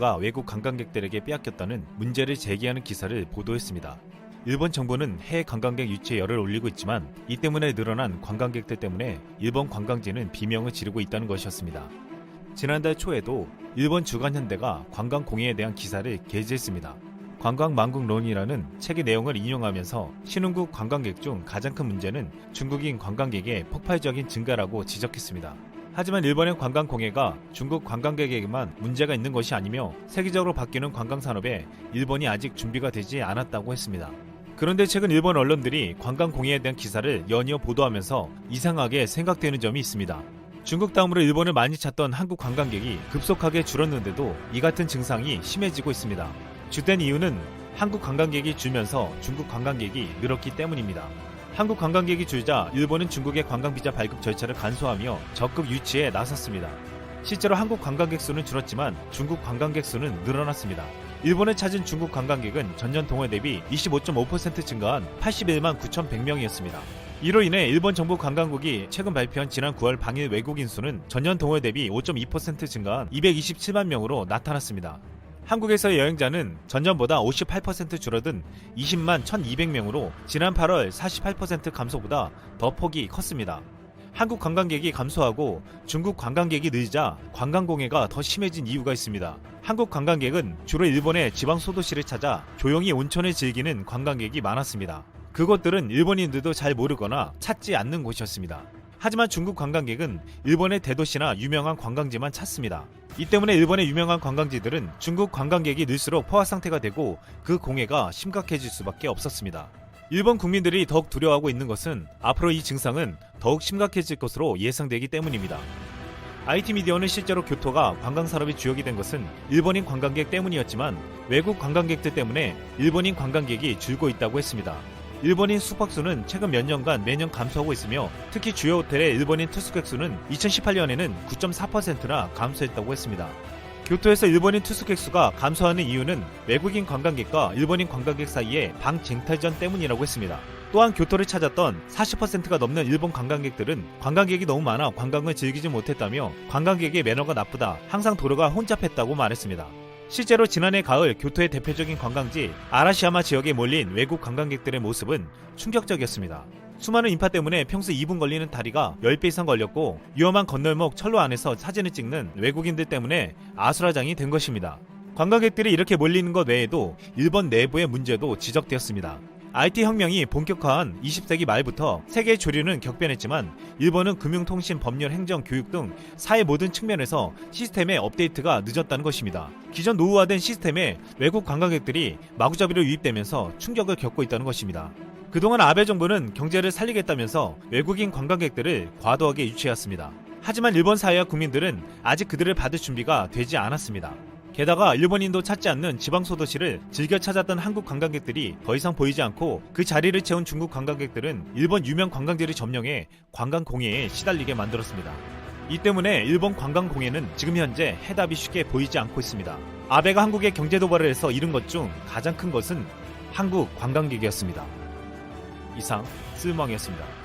가 외국 관광객들에게 빼앗겼다는 문제를 제기하는 기사를 보도했습니다. 일본 정부는 해외 관광객 유치에 열을 올리고 있지만 이 때문에 늘어난 관광객들 때문에 일본 관광지는 비명을 지르고 있다는 것이었습니다. 지난달 초에도 일본 주간현대가 관광공해에 대한 기사를 게재했습니다. 관광망국론이라는 책의 내용을 인용하면서 신흥국 관광객 중 가장 큰 문제는 중국인 관광객의 폭발적인 증가라고 지적했습니다. 하지만 일본의 관광공해가 중국 관광객에게만 문제가 있는 것이 아니며 세계적으로 바뀌는 관광산업에 일본이 아직 준비가 되지 않았다고 했습니다. 그런데 최근 일본 언론들이 관광공해에 대한 기사를 연이어 보도하면서 이상하게 생각되는 점이 있습니다. 중국 다음으로 일본을 많이 찾던 한국 관광객이 급속하게 줄었는데도 이 같은 증상이 심해지고 있습니다. 주된 이유는 한국 관광객이 줄면서 중국 관광객이 늘었기 때문입니다. 한국 관광객이 줄자 일본은 중국의 관광비자 발급 절차를 간소화하며 적극 유치에 나섰습니다. 실제로 한국 관광객 수는 줄었지만 중국 관광객 수는 늘어났습니다. 일본을 찾은 중국 관광객은 전년 동월 대비 25.5% 증가한 81만 9,100명이었습니다. 이로 인해 일본 정부 관광국이 최근 발표한 지난 9월 방일 외국인 수는 전년 동월 대비 5.2% 증가한 227만 명으로 나타났습니다. 한국에서의 여행자는 전년보다 58% 줄어든 20만 1,200명으로 지난 8월 48% 감소보다 더 폭이 컸습니다. 한국 관광객이 감소하고 중국 관광객이 늘자 관광공해가 더 심해진 이유가 있습니다. 한국 관광객은 주로 일본의 지방 소도시를 찾아 조용히 온천을 즐기는 관광객이 많았습니다. 그곳들은 일본인들도 잘 모르거나 찾지 않는 곳이었습니다. 하지만 중국 관광객은 일본의 대도시나 유명한 관광지만 찾습니다. 이 때문에 일본의 유명한 관광지들은 중국 관광객이 늘수록 포화 상태가 되고 그 공해가 심각해질 수밖에 없었습니다. 일본 국민들이 더욱 두려워하고 있는 것은 앞으로 이 증상은 더욱 심각해질 것으로 예상되기 때문입니다. IT 미디어는 실제로 교토가 관광산업의 주역이 된 것은 일본인 관광객 때문이었지만 외국 관광객들 때문에 일본인 관광객이 줄고 있다고 했습니다. 일본인 숙박수는 최근 몇 년간 매년 감소하고 있으며 특히 주요 호텔의 일본인 투숙객 수는 2018년에는 9.4%나 감소했다고 했습니다. 교토에서 일본인 투숙객 수가 감소하는 이유는 외국인 관광객과 일본인 관광객 사이의 방쟁탈전 때문이라고 했습니다. 또한 교토를 찾았던 40%가 넘는 일본 관광객들은 관광객이 너무 많아 관광을 즐기지 못했다며 관광객의 매너가 나쁘다, 항상 도로가 혼잡했다고 말했습니다. 실제로 지난해 가을 교토의 대표적인 관광지 아라시야마 지역에 몰린 외국 관광객들의 모습은 충격적이었습니다. 수많은 인파 때문에 평소 2분 걸리는 다리가 10배 이상 걸렸고 위험한 건널목 철로 안에서 사진을 찍는 외국인들 때문에 아수라장이 된 것입니다. 관광객들이 이렇게 몰리는 것 외에도 일본 내부의 문제도 지적되었습니다. IT 혁명이 본격화한 20세기 말부터 세계의 조류는 격변했지만 일본은 금융통신, 법률, 행정, 교육 등 사회 모든 측면에서 시스템의 업데이트가 늦었다는 것입니다. 기존 노후화된 시스템에 외국 관광객들이 마구잡이로 유입되면서 충격을 겪고 있다는 것입니다. 그동안 아베 정부는 경제를 살리겠다면서 외국인 관광객들을 과도하게 유치했습니다. 하지만 일본 사회와 국민들은 아직 그들을 받을 준비가 되지 않았습니다. 게다가 일본인도 찾지 않는 지방소도시를 즐겨 찾았던 한국 관광객들이 더 이상 보이지 않고 그 자리를 채운 중국 관광객들은 일본 유명 관광지를 점령해 관광공해에 시달리게 만들었습니다. 이 때문에 일본 관광공해는 지금 현재 해답이 쉽게 보이지 않고 있습니다. 아베가 한국에 경제 도발을 해서 잃은 것 중 가장 큰 것은 한국 관광객이었습니다. 이상 쓸멍이었습니다.